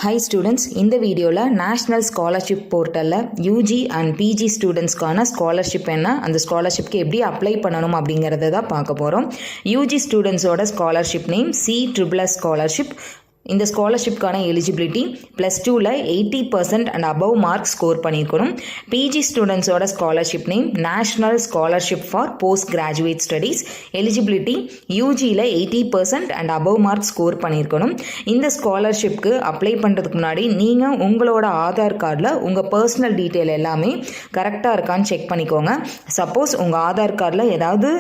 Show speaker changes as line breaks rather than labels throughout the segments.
Hi students, இந்த வீடியோவில் national scholarship போர்ட்டலில் யூஜி அண்ட் பிஜி ஸ்டூடெண்ட்ஸ்க்கான ஸ்காலர்ஷிப் என்ன, அந்த ஸ்காலர்ஷிப்க்கு எப்படி அப்ளை பண்ணணும் அப்படிங்கிறத தான் பார்க்க போகிறோம். யூஜி ஸ்டூடெண்ட்ஸோட ஸ்காலர்ஷிப் நேம் CSSS ஸ்காலர்ஷிப். இந்த ஸ்காலர்ஷிப்கான எலிஜிபிலிட்டி +2ல் 80% அண்ட் அபவ் மார்க் ஸ்கோர் பண்ணியிருக்கணும். பிஜி ஸ்டூடெண்ட்ஸோட scholarship name national scholarship for post graduate studies. Eligibility யூஜியில் 80% அண்ட் அபவ் மார்க் ஸ்கோர் பண்ணியிருக்கணும். இந்த ஸ்காலர்ஷிப்க்கு அப்ளை பண்ணுறதுக்கு முன்னாடி நீங்கள் உங்களோட ஆதார் கார்டில் உங்கள் பர்சனல் டீட்டெயில் எல்லாமே கரெக்டாக இருக்கான்னு செக் பண்ணிக்கோங்க. சப்போஸ் உங்கள் ஆதார் கார்டில் ஏதாவது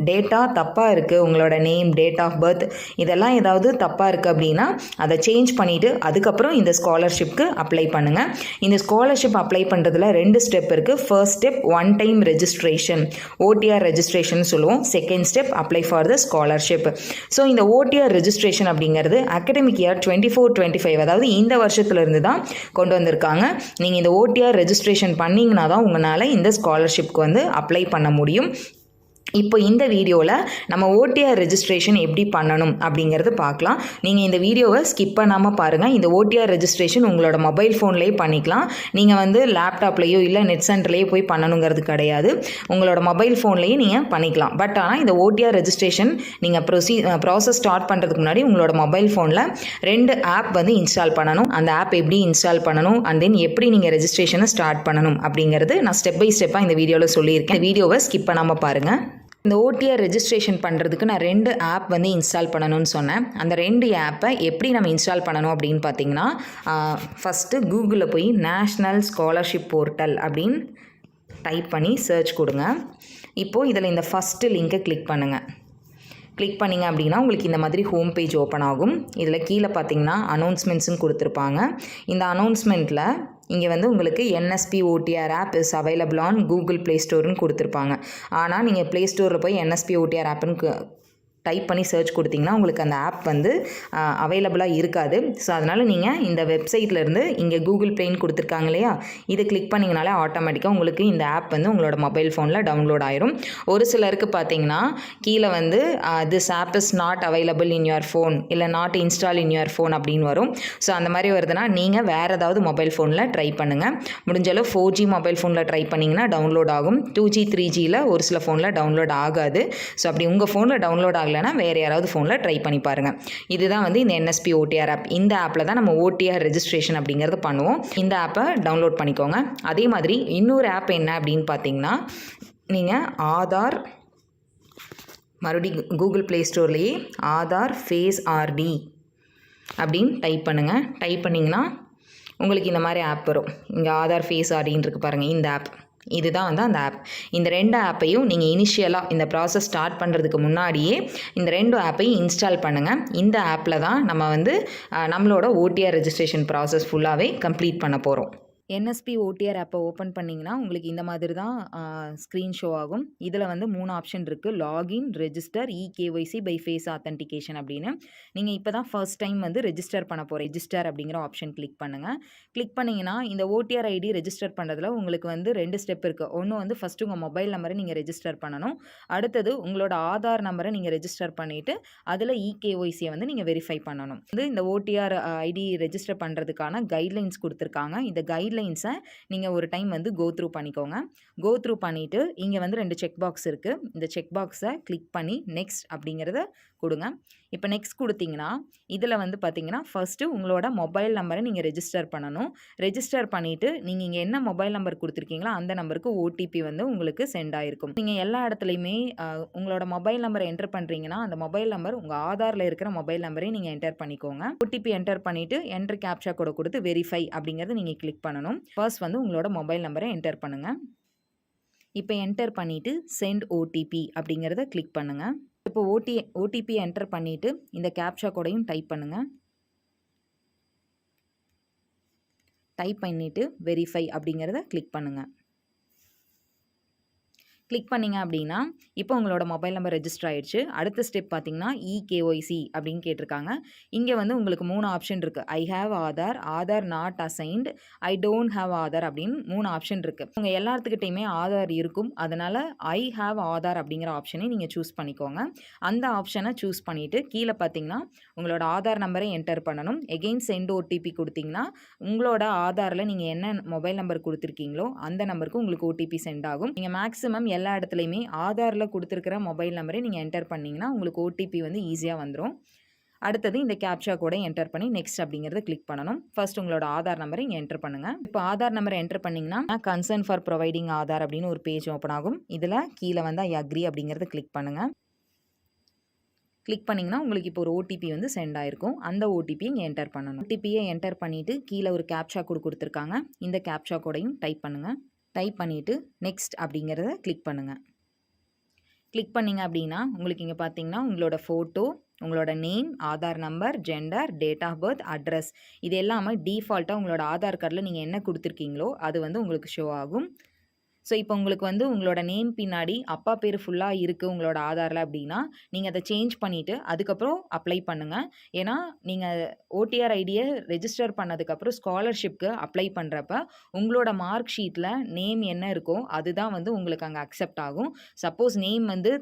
டேட்டா தப்பாக இருக்குது, உங்களோட நேம், டேட் ஆஃப் பர்த் இதெல்லாம் ஏதாவது தப்பாக இருக்குது அப்படின்னா அதை சேஞ்ச் பண்ணிவிட்டு அதுக்கப்புறம் இந்த ஸ்காலர்ஷிப்க்கு அப்ளை பண்ணுங்கள். இந்த ஸ்காலர்ஷிப் அப்ளை பண்ணுறதுல 2 ஸ்டெப் இருக்குது. First step one time registration, OTR registration சொல்லுவோம். Second step apply for the scholarship. So இந்த ஓடிஆர் ரெஜிஸ்ட்ரேஷன் அப்படிங்கிறது அகடமிக் இயர் 24-25, அதாவது இந்த வருஷத்துலேருந்து தான் கொண்டு வந்திருக்காங்க. நீங்கள் இந்த ஓடிஆர் ரெஜிஸ்ட்ரேஷன் பண்ணிங்கன்னா தான் உங்களால் இந்த ஸ்காலர்ஷிப்க்கு அப்ளை பண்ண முடியும். இப்போ இந்த வீடியோவில் நம்ம ஓடிஆர் ரெஜிஸ்ட்ரேஷன் எப்படி பண்ணணும் அப்படிங்கிறது பார்க்கலாம். நீங்கள் இந்த வீடியோவை ஸ்கிப் பண்ணாமல் பாருங்கள். இந்த ஓடிஆர் ரெஜிஸ்ட்ரேஷன் உங்களோட மொபைல் ஃபோன்லேயே பண்ணிக்கலாம். நீங்கள் லேப்டாப்லேயோ இல்லை நெட் சென்டர்லேயோ போய் பண்ணணுங்கிறது கிடையாது. உங்களோட மொபைல் ஃபோன்லேயே நீங்கள் பண்ணிக்கலாம். பட் ஆனால் இந்த ஓடிஆர் ரெஜிஸ்ட்ரேஷன் நீங்கள் ப்ராசஸ் ஸ்டார்ட் பண்ணுறதுக்கு முன்னாடி உங்களோட மொபைல் ஃபோனில் 2 ஆப் இன்ஸ்டால் பண்ணணும். அந்த ஆப் எப்படி இன்ஸ்டால் பண்ணணும் அண்ட் தென் எப்படி நீங்கள் ரெஜிஸ்ட்ரேஷனை ஸ்டார்ட் பண்ணணும் அப்படிங்கிறது நான் ஸ்டெப் பை ஸ்டெப்பாக இந்த வீடியோவில் சொல்லியிருக்கேன். இந்த வீடியோவை ஸ்கிப் பண்ணாமல் பாருங்கள். இந்த ஓடிஆர் ரெஜிஸ்ட்ரேஷன் பண்ணுறதுக்கு நான் 2 ஆப் இன்ஸ்டால் பண்ணணும்னு சொன்னேன். அந்த 2 ஆப்பை எப்படி நம்ம இன்ஸ்டால் பண்ணணும் அப்படின்னு பார்த்தீங்கன்னா, ஃபஸ்ட்டு கூகுளில் போய் நேஷ்னல் ஸ்காலர்ஷிப் போர்ட்டல் அப்படின்னு டைப் பண்ணி சர்ச் கொடுங்க. இப்போது இதில் இந்த ஃபஸ்ட்டு லிங்கை கிளிக் பண்ணுங்கள். கிளிக் பண்ணிங்க அப்படின்னா உங்களுக்கு இந்த மாதிரி ஹோம் பேஜ் ஓப்பன் ஆகும். இதில் கீழே பார்த்தீங்கன்னா அனௌன்ஸ்மெண்ட்ஸும் கொடுத்துருப்பாங்க. இந்த அனௌன்ஸ்மெண்ட்டில் இங்கே உங்களுக்கு NSP OTR app is available on Google play ஸ்டோர்னு கொடுத்துருப்பாங்க. ஆனால் நீங்கள் ப்ளே ஸ்டோரில் போய் NSP OTR ஆப்புன்னு டைப் பண்ணி சர்ச் கொடுத்தீங்கன்னா உங்களுக்கு அந்த ஆப் அவைலபிளாக இருக்காது. ஸோ அதனால் நீங்கள் இந்த வெப்சைட்லேருந்து இங்கே கூகுள் ப்ளேன்னு கொடுத்துருக்காங்க இல்லையா, இதை கிளிக் பண்ணிங்கனாலே ஆட்டோமேட்டிக்காக உங்களுக்கு இந்த ஆப் உங்களோட மொபைல் ஃபோனில் டவுன்லோட் ஆயிரும். ஒரு சிலருக்கு பார்த்தீங்கன்னா கீழே this app is not available in your phone, இல்லை not install in your phone அப்படின்னு வரும். ஸோ அந்த மாதிரி வருதுன்னா நீங்கள் வேறு ஏதாவது மொபைல் ஃபோனில் ட்ரை பண்ணுங்கள். முடிஞ்சளவு 4G மொபைல் ஃபோனில் ட்ரை பண்ணிங்கன்னா டவுன்லோட் ஆகும். 2G 3Gயில் ஒரு சில ஃபோனில் டவுன்லோட் ஆகாது. ஸோ அப்படி உங்கள் ஃபோனில் டவுன்லோட் இல்லைனா வேறு யாராவது ஃபோனில் ட்ரை பண்ணி பாருங்கள். இதுதான் இந்த NSP OTR ஆப். இந்த ஆப்பில் தான் நம்ம ஓடிஆர் ரெஜிஸ்ட்ரேஷன் அப்படிங்கிறது பண்ணுவோம். இந்த ஆப்பை டவுன்லோட் பண்ணிக்கோங்க. அதே மாதிரி இன்னொரு ஆப் என்ன அப்படின்னு பார்த்தீங்கன்னா, நீங்கள் ஆதார் மறுபடியும் கூகுள் ப்ளே ஸ்டோர்லேயே ஆதார் ஃபேஸ் RD அப்படின்னு டைப் பண்ணுங்கள். டைப் பண்ணிங்கன்னா உங்களுக்கு இந்த மாதிரி ஆப் வரும். இங்கே ஆதார் ஃபேஸ் RDன்னு இருக்குது பாருங்கள், இந்த ஆப். இதுதான் அந்த ஆப். இந்த 2 ஆப்பையும் நீங்கள் இனிஷியலாக இந்த ப்ராசஸ் ஸ்டார்ட் பண்ணுறதுக்கு முன்னாடியே இந்த 2 ஆப்பையும் இன்ஸ்டால் பண்ணுங்கள். இந்த ஆப்பில் தான் நம்ம நம்மளோட ஓடிஆர் ரெஜிஸ்ட்ரேஷன் ப்ராசஸ் ஃபுல்லாகவே கம்ப்ளீட் பண்ண போகிறோம். NSP OTR ஆப்பை ஓப்பன் பண்ணிங்கன்னா உங்களுக்கு இந்த மாதிரி தான் ஸ்க்ரீன் ஷோ ஆகும். இதில் 3 ஆப்ஷன் இருக்குது. Login, register, eKYC by face authentication அப்படின்னு. நீங்கள் இப்போ தான் ஃபர்ஸ்ட் டைம் ரெஜிஸ்டர் பண்ண போகிறோம். ரெஜிஸ்டர் அப்படிங்கிற ஆப்ஷன் கிளிக் பண்ணுங்கள். கிளிக் பண்ணிங்கன்னா இந்த OTR ID ரெஜிஸ்டர் பண்ணுறதுல உங்களுக்கு 2 ஸ்டெப் இருக்குது. ஒன்று ஃபஸ்ட்டு உங்கள் மொபைல் நம்பரை நீங்கள் ரெஜிஸ்டர் பண்ணணும். அடுத்தது உங்களோட ஆதார் நம்பரை நீங்கள் ரெஜிஸ்டர் பண்ணிவிட்டு அதில் eKYCயை நீங்கள் வெரிஃபை பண்ணணும். இந்த OTR ID ரெஜிஸ்டர் பண்ணுறதுக்கான கைட்லைன்ஸ் கொடுத்துருக்காங்க. இந்த கைட்லைன்ஸை நீங்கள் ஒரு டைம் கோ த்ரூ பண்ணிக்கோங்க. கோ த்ரூ பண்ணிவிட்டு இங்கே 2 செக் பாக்ஸ் இருக்குது. இந்த செக் பாக்ஸை கிளிக் பண்ணி நெக்ஸ்ட் அப்படிங்கிறத கொடுங்க. இப்போ நெக்ஸ்ட் கொடுத்தீங்கன்னா இதில் பார்த்தீங்கன்னா ஃபஸ்ட்டு உங்களோட மொபைல் நம்பரை நீங்கள் ரெஜிஸ்டர் பண்ணணும். ரெஜிஸ்டர் பண்ணிவிட்டு நீங்கள் இங்கே என்ன மொபைல் நம்பர் கொடுத்துருக்கீங்களோ அந்த நம்பருக்கு OTP உங்களுக்கு சென்ட் ஆகிருக்கும். நீங்கள் எல்லா இடத்துலையுமே உங்களோட மொபைல் நம்பரை என்டர் பண்ணுறீங்கன்னா அந்த மொபைல் நம்பர் உங்கள் ஆதாரில் இருக்கிற மொபைல் நம்பரையும் நீங்கள் என்டர் பண்ணிக்கோங்க. OTP என்டர் பண்ணிவிட்டு என்டர் கேப்சா கோடை கொடுத்து வெரிஃபை அப்படிங்கிறத நீங்கள் கிளிக் பண்ணணும். ஃபர்ஸ்ட் உங்களோட மொபைல் நம்பரை என்டர் பண்ணுங்கள். இப்போ என்டர் பண்ணிவிட்டு சென்ட் OTP அப்படிங்கிறத கிளிக் பண்ணுங்கள். இப்போ OTP என்டர் பண்ணிவிட்டு இந்த கேப்சா கோடையும் டைப் பண்ணுங்கள். டைப் பண்ணிவிட்டு வெரிஃபை அப்படிங்கிறத கிளிக் பண்ணுங்கள். கிளிக் பண்ணிங்க அப்படின்னா இப்போ உங்களோட மொபைல் நம்பர் ரெஜிஸ்டர் ஆயிடுச்சு. அடுத்த ஸ்டெப் பார்த்தீங்கன்னா இகேஒய்சி அப்படின்னு கேட்டிருக்காங்க. இங்கே வந்து உங்களுக்கு 3 ஆப்ஷன் இருக்குது. I have Aadhaar, Aadhaar not assigned, I don't have Aadhaar அப்படின்னு 3 ஆப்ஷன் இருக்குது. உங்கள் எல்லாத்துக்கிட்டையுமே ஆதார் இருக்கும். அதனால் ஐ ஹேவ் ஆதார் அப்படிங்கிற ஆப்ஷனை நீங்கள் சூஸ் பண்ணிக்கோங்க. அந்த ஆப்ஷனை சூஸ் பண்ணிவிட்டு கீழே பார்த்தீங்கன்னா உங்களோட ஆதார் நம்பரை என்டர் பண்ணணும். எகெயின் சென்ட் ஓடிபி கொடுத்தீங்கன்னா உங்களோட ஆதாரில் நீங்கள் என்ன மொபைல் நம்பர் கொடுத்துருக்கீங்களோ அந்த நம்பருக்கு உங்களுக்கு ஓடிபி சென்ட் ஆகும். நீங்கள் மேக்ஸிமம் எல்லா இடத்துலையுமே ஆதாரில் கொடுத்துருக்கிற மொபைல் நம்பரை நீங்கள் என்டர் பண்ணிங்கன்னா உங்களுக்கு ஓடிபி வந்து ஈஸியாக வந்துடும். அடுத்தது இந்த கேப்சா கோடை என்டர் பண்ணி நெக்ஸ்ட் அப்படிங்கிறத கிளிக் பண்ணணும். ஃபர்ஸ்ட் உங்களோட ஆதார் நம்பரை இங்கே என்டர் பண்ணுங்கள். இப்போ ஆதார் நம்பரை என்டர் பண்ணிங்கன்னா கன்சர்ன் ஃபார் ப்ரொவைடிங் ஆதார் அப்படின்னு ஒரு பேஜ் ஓப்பன் ஆகும். இதில் கீழே வந்து ஐ அக்ரி அப்படிங்கிறத கிளிக் பண்ணுங்கள். கிளிக் பண்ணிங்கன்னா உங்களுக்கு இப்போ ஒரு ஓடிபி வந்து சென்ட் ஆயிருக்கும். அந்த ஓடிபியை இங்கே என்டர் பண்ணணும். ஓடிபியை என்டர் பண்ணிவிட்டு கீழே ஒரு கேப்சா கோடு கொடுத்துருக்காங்க. இந்த கேப்சா கோடையும் டைப் பண்ணுங்கள். டைப் பண்ணிவிட்டு நெக்ஸ்ட் அப்படிங்கிறத கிளிக் பண்ணுங்கள். கிளிக் பண்ணிங்க அப்படின்னா உங்களுக்கு இங்கே பார்த்தீங்கன்னா உங்களோட ஃபோட்டோ, உங்களோட name, Aadhaar number, gender, date of birth, address இது எல்லாமே டீஃபால்ட்டாக உங்களோட ஆதார் கார்டில் நீங்கள் என்ன கொடுத்துருக்கீங்களோ அது வந்து உங்களுக்கு ஷோ ஆகும். ஸோ இப்போ உங்களுக்கு வந்து உங்களோட நேம் பின்னாடி அப்பா பேர் ஃபுல்லாக இருக்குது உங்களோட ஆதாரில் அப்படின்னா நீங்கள் அதை சேஞ்ச் பண்ணிவிட்டு அதுக்கப்புறம் அப்ளை பண்ணுங்கள். ஏன்னா நீங்கள் ஓடிஆர் ஐடியை ரெஜிஸ்டர் பண்ணதுக்கப்புறம் ஸ்காலர்ஷிப்க்கு அப்ளை பண்ணுறப்ப உங்களோட மார்க் ஷீட்டில் நேம் என்ன இருக்கோ அதுதான் வந்து உங்களுக்கு அங்கே அக்செப்ட் ஆகும். சப்போஸ் நேம் வந்து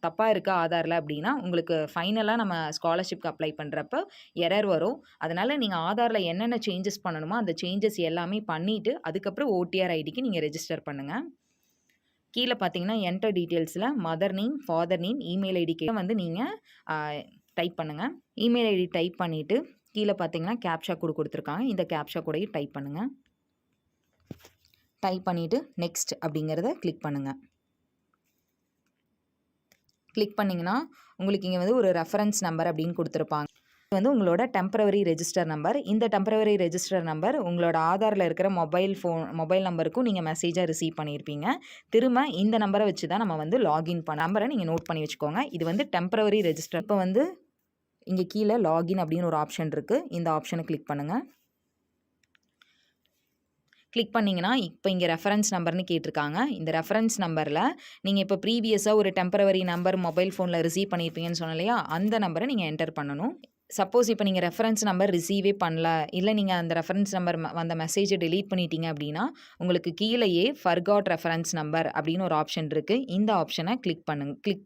தப்பாக இருக்கா ஆதாரில் அப்படின்னா உங்களுக்கு ஃபைனலாக நம்ம ஸ்காலர்ஷிப்க்கு அப்ளை பண்ணுறப்ப எரர் வரும். அதனால் நீங்கள் ஆதாரில் என்னென்ன சேஞ்சஸ் பண்ணணுமோ அந்த சேஞ்சஸ் எல்லாமே பண்ணிவிட்டு அதுக்கப்புறம் ஓடிஆர் ஐடிக்கு நீங்கள் ரெஜிஸ்டர் பண்ணுங்கள். கீழே பார்த்தீங்கன்னா என்டர் டீட்டெயில்ஸில் mother name, father name, email ஐடிக்கு வந்து நீங்கள் டைப் பண்ணுங்கள். இமெயில் ஐடி டைப் பண்ணிவிட்டு கீழே பார்த்தீங்கன்னா கேப்சா கோடு கொடுத்துருக்காங்க. இந்த கேப்சா கோடையும் டைப் பண்ணுங்கள். டைப் பண்ணிவிட்டு நெக்ஸ்ட் அப்படிங்கிறத கிளிக் பண்ணுங்கள். கிளிக் பண்ணிங்கன்னா உங்களுக்கு இங்கே வந்து ஒரு ரெஃபரன்ஸ் நம்பர் அப்படின்னு கொடுத்துருப்பாங்க. இது வந்து உங்களோட டெம்பரவரி ரெஜிஸ்டர் நம்பர். இந்த டெம்பரவரி ரெஜிஸ்டர் நம்பர் உங்களோட ஆதாரில் இருக்கிற மொபைல் நம்பருக்கும் நீங்கள் மெசேஜாக ரிசீவ் பண்ணியிருப்பீங்க. திரும்ப இந்த நம்பரை வச்சு தான் நம்ம வந்து லாகின் பண்ண நம்பரை நீங்கள் நோட் பண்ணி வச்சுக்கோங்க. இது வந்து டெம்பரவரி ரெஜிஸ்டர். இப்போ வந்து இங்கே கீழே லாகின் அப்படின்னு ஒரு ஆப்ஷன் இருக்குது. இந்த ஆப்ஷனை கிளிக் பண்ணுங்கள். கிளிக் பண்ணிங்கன்னா இப்போ இங்கே ரெஃபரன்ஸ் நம்பர்னு கேட்டிருக்காங்க. இந்த ரெஃபரன்ஸ் நம்பரில் நீங்கள் இப்போ ப்ரீவியஸாக ஒரு டெம்பரவரி நம்பர் மொபைல் ஃபோனில் ரிசீவ் பண்ணியிருப்பீங்கன்னு சொன்னோம் இல்லையா, அந்த நம்பரை நீங்கள் என்டர் பண்ணணும். சப்போஸ் இப்போ நீங்கள் ரெஃபரன்ஸ் நம்பர் ரிசீவே பண்ணல, இல்லை நீங்கள் அந்த ரெஃபரன்ஸ் நம்பர் வந்த மெசேஜை டெலீட் பண்ணிட்டீங்க அப்படின்னா உங்களுக்கு கீழேயே ஃபர்காட் ரெஃபரன்ஸ் நம்பர் அப்படின்னு ஒரு ஆப்ஷன் இருக்குது. இந்த ஆப்ஷனை கிளிக்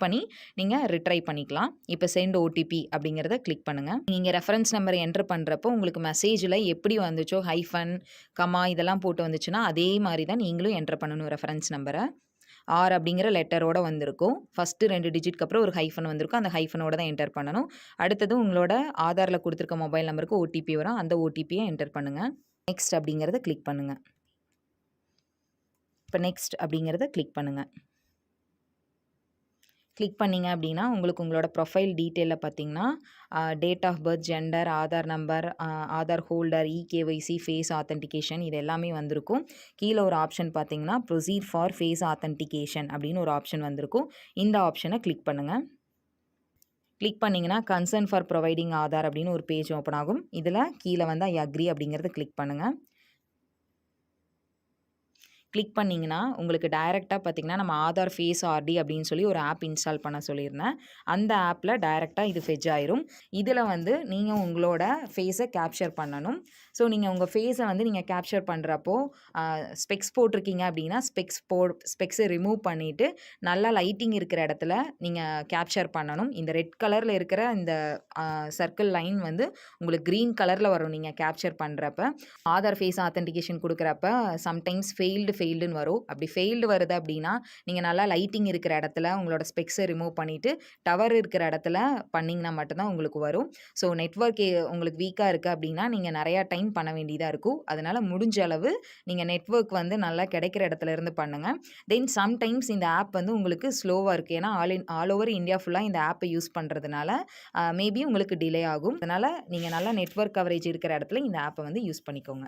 பண்ணி நீங்கள் ரிட்ரை பண்ணிக்கலாம். இப்போ சென்ட் ஓடிபி அப்படிங்கிறத கிளிக் பண்ணுங்கள். நீங்கள் ரெஃபரன்ஸ் நம்பரை என்டர் பண்ணுறப்போ உங்களுக்கு மெசேஜில் எப்படி வந்துச்சோ ஹைஃபன், கமா இதெல்லாம் போட்டு வந்துச்சுன்னா அதே மாதிரி தான் நீங்களும் என்டர் பண்ணணும் ரெஃபரன்ஸ் நம்பரை. ஆர் அப்படிங்கிற லெட்டரோடு வந்திருக்கும். ஃபஸ்ட்டு 2 டிஜிட்க்கு அப்புறம் ஒரு ஹைஃபன் வந்திருக்கும். அந்த ஹைஃபனோட தான் என்டர் பண்ணணும். அடுத்தது உங்களோட ஆதாரில் கொடுத்துருக்க மொபைல் நம்பருக்கு ஓடிபி வரும். அந்த ஓடிபியை என்டர் பண்ணுங்கள். நெக்ஸ்ட் அப்படிங்கிறத கிளிக் பண்ணுங்கள். இப்போ நெக்ஸ்ட் அப்படிங்கிறத கிளிக் பண்ணுங்கள். கிளிக் பண்ணிங்க அப்படின்னா உங்களுக்கு உங்களோட ப்ரொஃபைல் டீட்டெயிலில் பார்த்தீங்கன்னா date of birth, gender, Aadhaar number, Aadhaar holder, eKYC, face authentication இது எல்லாமே வந்திருக்கும். கீழே ஒரு ஆப்ஷன் பார்த்தீங்கன்னா ப்ரொசீட் ஃபார் ஃபேஸ் ஆத்தென்டிகேஷன் அப்படின்னு ஒரு ஆப்ஷன் வந்திருக்கும். இந்த ஆப்ஷனை கிளிக் பண்ணுங்கள். கிளிக் பண்ணிங்கன்னா கன்சர்ன் ஃபார் ப்ரொவைடிங் ஆதார் அப்படின்னு ஒரு பேஜ் ஓப்பன் ஆகும். இதில் கீழே வந்து ஐ அக்ரி அப்படிங்கிறத கிளிக் பண்ணுங்கள். கிளிக் பண்ணிங்கன்னா உங்களுக்கு டைரெக்டாக பார்த்திங்கன்னா நம்ம ஆதார் ஃபேஸ் ஆர்டி அப்படின்னு சொல்லி ஒரு ஆப் இன்ஸ்டால் பண்ண சொல்லியிருந்தேன். அந்த ஆப்பில் டைரெக்டாக இது ஃபெட்ஜ் ஆயிரும். இதில் வந்து நீங்கள் உங்களோட ஃபேஸை கேப்சர் பண்ணணும். ஸோ நீங்கள் உங்கள் ஃபேஸை வந்து நீங்கள் கேப்சர் பண்ணுறப்போ ஸ்பெக்ஸ் போட்டிருக்கீங்க அப்படின்னா ஸ்பெக்ஸை ரிமூவ் பண்ணிவிட்டு நல்லா லைட்டிங் இருக்கிற இடத்துல நீங்கள் கேப்சர் பண்ணணும். இந்த ரெட் கலரில் இருக்கிற இந்த சர்க்கிள் லைன் வந்து உங்களுக்கு க்ரீன் கலரில் வரும் நீங்கள் கேப்சர் பண்ணுறப்ப. ஆதார் ஃபேஸ் ஆத்தென்டிகேஷன் கொடுக்குறப்ப சம்டைம்ஸ் ஃபெயில்டுன்னு வரும். அப்படி ஃபெயில்டு வருது அப்படின்னா நீங்கள் நல்லா லைட்டிங் இருக்கிற இடத்துல உங்களோட ஸ்பெக்ஸை ரிமூவ் பண்ணிவிட்டு டவர் இருக்கிற இடத்துல பண்ணிங்கன்னா மட்டும்தான் உங்களுக்கு வரும். ஸோ நெட்வொர்க் உங்களுக்கு வீக்காக இருக்குது அப்படின்னா நீங்கள் நிறையா டைம் பண்ண வேண்டியதாக இருக்கும். அதனால் முடிஞ்ச அளவு நீங்கள் நெட்வொர்க் வந்து நல்லா கிடைக்கிற இடத்துல இருந்து பண்ணுங்கள். தென் சம்டைம்ஸ் இந்த ஆப் வந்து உங்களுக்கு ஸ்லோவாக இருக்குது. ஏன்னா ஆல் ஓவர் இந்தியா ஃபுல்லாக இந்த ஆப்பை யூஸ் பண்ணுறதுனால மேபி உங்களுக்கு டிலே ஆகும். அதனால் நீங்கள் நல்லா நெட்வொர்க் கவரேஜ் இருக்கிற இடத்துல இந்த ஆப்பை வந்து யூஸ் பண்ணிக்கோங்க.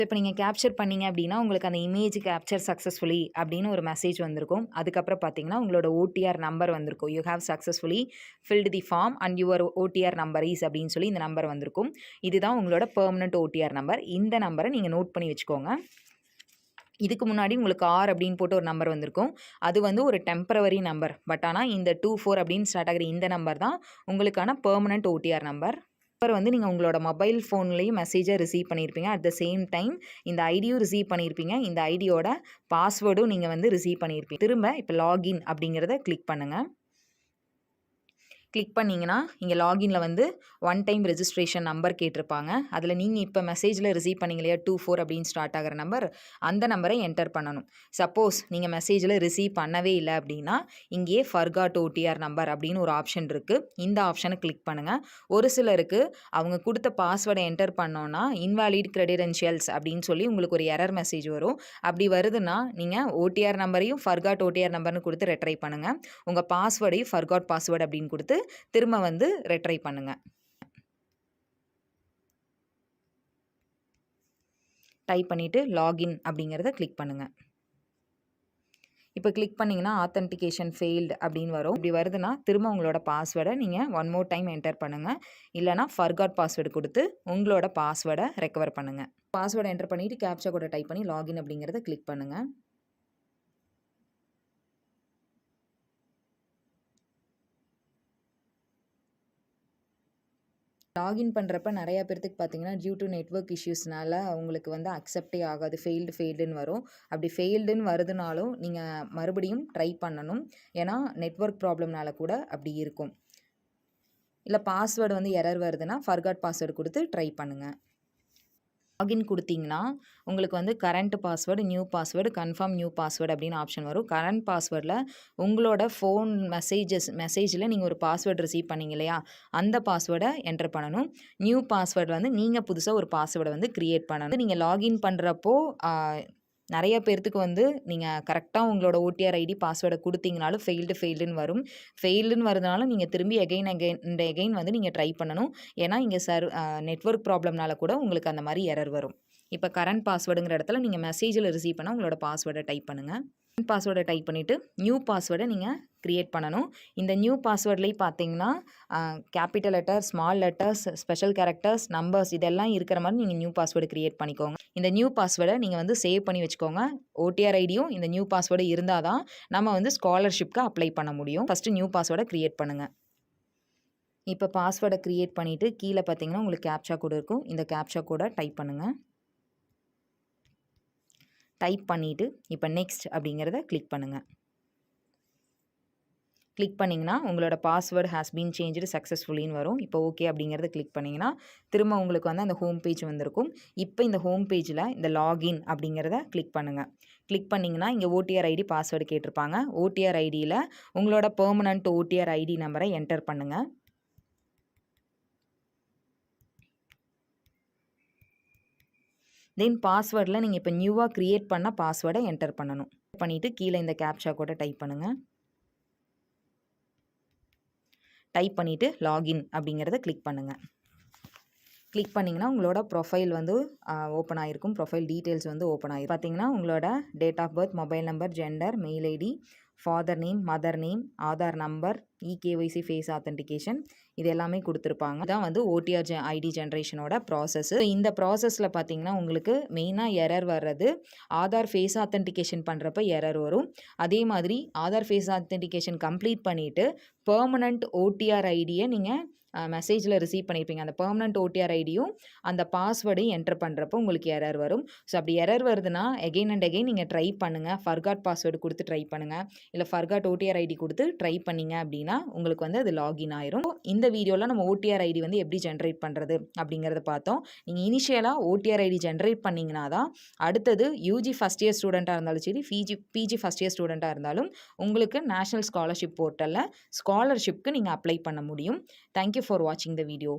இப்போ நீங்கள் கேப்சர் பண்ணிங்க அப்படின்னா உங்களுக்கு அந்த இமேஜ் கேப்சர் சக்ஸஸ்ஃபுல்லி அப்படின்னு ஒரு மெசேஜ் வந்திருக்கும். அதுக்கப்புறம் பார்த்தீங்கன்னா உங்களோட ஓடிஆர் நம்பர் வந்திருக்கும். You have successfully filled the form and your OTR number is அப்படின்னு சொல்லி இந்த நம்பர் வந்திருக்கும். இதுதான் உங்களோட பெர்மனன்ட் ஓடிஆர் நம்பர். இந்த நம்பரை நீங்கள் நோட் பண்ணி வச்சுக்கோங்க. இதுக்கு முன்னாடி உங்களுக்கு ஆர் அப்படின்னு போட்டு ஒரு நம்பர் வந்திருக்கும். அது வந்து ஒரு டெம்பரவரி நம்பர். பட் ஆனால் இந்த 24 அப்படின்னு ஸ்டார்ட் ஆகிற இந்த நம்பர் தான் உங்களுக்கான பெர்மனன்ட் ஓடிஆர் நம்பர். அப்புறம் வந்து நீங்கள் உங்களோட மொபைல் ஃபோன்லேயும் மெசேஜை ரிசீவ் பண்ணியிருப்பீங்க. அட் த சேம் டைம் இந்த ஐடியும் ரிசீவ் பண்ணியிருப்பீங்க. இந்த ஐடியோட பாஸ்வேர்டும் நீங்கள் வந்து ரிசீவ் பண்ணியிருப்பீங்க. திரும்ப இப்போ லாகின் அப்படிங்கிறத கிளிக் பண்ணுங்கள். கிளிக் பண்ணிங்கன்னா இங்கே லாகின்ல வந்து ஒன் டைம் ரெஜிஸ்ட்ரேஷன் நம்பர் கேட்டிருப்பாங்க. அதில் நீங்கள் இப்போ மெசேஜில் ரிசீவ் பண்ணிங்க இல்லையா 24 அப்படின்னு ஸ்டார்ட் ஆகிற நம்பர், அந்த நம்பரை என்டர் பண்ணணும். சப்போஸ் நீங்கள் மெசேஜில் ரிசீவ் பண்ணவே இல்லை அப்படின்னா இங்கேயே ஃபர்காட் ஓடிஆர் நம்பர் அப்படின்னு ஒரு ஆப்ஷன் இருக்குது. இந்த ஆப்ஷனை கிளிக் பண்ணுங்கள். ஒரு சிலருக்கு அவங்க கொடுத்த பாஸ்வேர்டை என்டர் பண்ணோன்னா இன்வாலிட் கிரெடென்ஷியல்ஸ் அப்படின்னு சொல்லி உங்களுக்கு ஒரு எரர் மெசேஜ் வரும். அப்படி வருதுன்னா நீங்கள் ஓடிஆர் நம்பரையும் ஃபர்காட் ஓடிஆர் நம்பர்னு கொடுத்து ரெட்ரை பண்ணுங்கள். உங்கள் பாஸ்வேர்டையும் ஃபர்காட் பாஸ்வேர்டு அப்படின்னு கொடுத்து திரும்ப வந்து ரெட்ரை பண்ணுங்க. டைப் பண்ணிட்டு லாகின் அப்படிங்கிறத கிளிக் பண்ணுங்க. இப்போ கிளிக் பண்ணிங்கன்னா ஆத்தென்டிகேஷன் ஃபெயில்டு அப்படின்னு வரும். இப்படி வருதுன்னா திரும்ப உங்களோட பாஸ்வேர்டை நீங்கள் ஒன் மோர் டைம் என்டர் பண்ணுங்கள். இல்லைனா ஃபர்காட் பாஸ்வேர்டு கொடுத்து உங்களோட பாஸ்வேர்டை ரெக்கவர் பண்ணுங்கள். பாஸ்வேர்டை என்டர் பண்ணிவிட்டு கேப்சா கோடை டைப் பண்ணி லாகின் அப்படிங்கிறத கிளிக் பண்ணுங்கள். லாகின் பண்ணுறப்ப நிறையா பேர்த்துக்கு பார்த்தீங்கன்னா டியூ டு நெட்வொர்க் இஷ்யூஸ்னால உங்களுக்கு வந்து அக்செப்டே ஆகாது, ஃபெயில்டுன்னு வரும். அப்படி ஃபெயில்டுன்னு வருதுனாலும் நீங்கள் மறுபடியும் ட்ரை பண்ணணும். ஏன்னா நெட்வொர்க் ப்ராப்ளம்னால கூட அப்படி இருக்கும். இல்லை பாஸ்வேர்டு வந்து எரர் வருதுன்னா ஃபர்காட் பாஸ்வேர்டு கொடுத்து ட்ரை பண்ணுங்கள். லாகின் கொடுத்தீங்கன்னா உங்களுக்கு வந்து current password, new password, confirm new password அப்படின்னு ஆப்ஷன் வரும். கரண்ட் பாஸ்வேர்டில் உங்களோட ஃபோன் மெசேஜில் நீங்கள் ஒரு பாஸ்வேர்டு ரிசீவ் பண்ணீங்க இல்லையா, அந்த பாஸ்வேர்டை என்டர் பண்ணணும். நியூ பாஸ்வேர்டு வந்து நீங்கள் புதுசாக ஒரு பாஸ்வேர்டை வந்து க்ரியேட் பண்ணணும். நீங்கள் லாகின் பண்ணுறப்போ நிறைய பேர்த்துக்கு வந்து நீங்கள் கரெக்டாக உங்களோட ஓடிஆர் ஐடி பாஸ்வேர்டை கொடுத்தீங்கனாலும் ஃபெயில்டுன்னு வரும். ஃபெயில்டுன்னு வருதுனாலும் நீங்கள் திரும்பி எகைன் வந்து நீங்கள் ட்ரை பண்ணணும். ஏன்னா இங்கே நெட்வொர்க் ப்ராப்ளம்னால கூட உங்களுக்கு அந்த மாதிரி எரர் வரும். இப்போ கரண்ட் பாஸ்வேர்டுங்கிற இடத்துல நீங்கள் மெசேஜில் ரிசீவ் பண்ணால் உங்களோட பாஸ்வேர்டை டைப் பண்ணுங்கள். பாஸ்வேர்டை டைப் பண்ணிவிட்டு நியூ பாஸ்வேர்டை நீங்கள் க்ரியேட் பண்ணணும். இந்த நியூ பாஸ்வேர்ட்லேயும் பார்த்தீங்கன்னா capital letter, small letters, special characters, numbers இதெல்லாம் இருக்கிற மாதிரி நீங்கள் நியூ பாஸ்வேர்டு க்ரியேட் பண்ணிக்கோங்க. இந்த நியூ பாஸ்வேர்டை நீங்கள் வந்து சேவ் பண்ணி வச்சுக்கோங்க. ஓடிஆர் ஐடியும் இந்த நியூ பாஸ்வேர்டு இருந்தால் தான் நம்ம வந்து ஸ்காலர்ஷிப்க்கு அப்ளை பண்ண முடியும். ஃபஸ்ட்டு நியூ பாஸ்வேர்டை க்ரியேட் பண்ணுங்கள். இப்போ பாஸ்வேர்டை க்ரியேட் பண்ணிவிட்டு கீழே பார்த்தீங்கன்னா உங்களுக்கு கேப்சா கோடு இருக்கும். இந்த கேப்சா கோடை டைப் பண்ணுங்கள். டைப் பண்ணிவிட்டு இப்போ நெக்ஸ்ட் அப்படிங்கிறத கிளிக் பண்ணுங்கள். கிளிக் பண்ணிங்கன்னா உங்களோட பாஸ்வேர்டு ஹேஸ் பீன் சேஞ்சுடு சக்ஸஸ்ஃபுல்லின்னு வரும். இப்போ ஓகே அப்படிங்கிறத கிளிக் பண்ணிங்கன்னா திரும்ப உங்களுக்கு வந்து அந்த ஹோம் பேஜ் வந்திருக்கும். இப்போ இந்த ஹோம் பேஜில் இந்த லாகின் அப்படிங்கிறத கிளிக் பண்ணுங்கள். கிளிக் பண்ணிங்கன்னா இங்கே ஓடிஆர் ஐடி பாஸ்வேர்டு கேட்டிருப்பாங்க. ஓடிஆர் ஐடியில் உங்களோட பெர்மனன்ட் ஓடிஆர் ஐடி நம்பரை என்டர் பண்ணுங்கள். தென் பாஸ்வேர்டில் நீங்கள் இப்போ நியூவாக க்ரியேட் பண்ண பாஸ்வேர்டை என்டர் பண்ணணும். பண்ணிவிட்டு கீழே இந்த கேப்சா கோடை டைப் பண்ணுங்கள். டைப் பண்ணிவிட்டு லாகின் அப்படிங்கிறத கிளிக் பண்ணுங்கள். கிளிக் பண்ணிங்கன்னா உங்களோட ப்ரொஃபைல் வந்து ஓப்பன் ஆகிருக்கும். ப்ரொஃபைல் டீட்டெயில்ஸ் வந்து ஓப்பன் ஆகிருக்கும். பார்த்தீங்கன்னா உங்களோட date of birth, mobile number, gender, mail ID, father name, mother name, Aadhaar number, eKYC face authentication இது எல்லாமே கொடுத்துருப்பாங்க. இதான் வந்து ஓடிஆர் ஐடி ஜென்ரேஷனோட ப்ராசஸ். இந்த ப்ராசஸில் பார்த்தீங்கன்னா உங்களுக்கு மெயினாக எரர் வர்றது ஆதார் ஃபேஸ் ஆத்தென்டிகேஷன் பண்ணுறப்ப எரர் வரும். அதே மாதிரி ஆதார் ஃபேஸ் ஆத்தென்டிகேஷன் கம்ப்ளீட் பண்ணிவிட்டு பெர்மனன்ட் ஓடிஆர் ஐடியை நீங்கள் மெசேஜில் ரிசீவ் பண்ணியிருப்பீங்க. அந்த பெர்மனன்ட் ஓடிஆர் ஐடியும் அந்த பாஸ்வேர்டையும் என்டர் பண்ணுறப்போ உங்களுக்கு எரர் வரும். ஸோ அப்படி எரர் வருதுன்னா எகெயின் அண்ட் எகெயின் நீங்கள் ட்ரை பண்ணுங்கள். ஃபர்காட் பாஸ்வேர்டு கொடுத்து ட்ரை பண்ணுங்கள். இல்லை ஃபர்காட் ஓடிஆர் ஐடி கொடுத்து ட்ரை பண்ணிங்க அப்படின்னா உங்களுக்கு வந்து அது லாகின் ஆயிரும். இந்த வீடியோவில் நம்ம ஓடிஆர் ஐடி வந்து எப்படி ஜென்ரேட் பண்ணுறது அப்படிங்கிறத பார்த்தோம். நீங்கள் இனிஷியலாக ஓடிஆர் ஐடி ஜென்ரேட் பண்ணிங்கன்னா தான் அடுத்தது யூஜி ஃபஸ்ட் இயர் ஸ்டூடெண்ட்டாக இருந்தாலும் சரி, பிஜி ஃபஸ்ட் இயர் ஸ்டூடெண்ட்டாக இருந்தாலும் உங்களுக்கு நேஷனல் ஸ்காலர்ஷிப் போர்ட்டலில் ஸ்காலர்ஷிப்க்கு நீங்கள் அப்ளை பண்ண முடியும். Thank you for watching the video.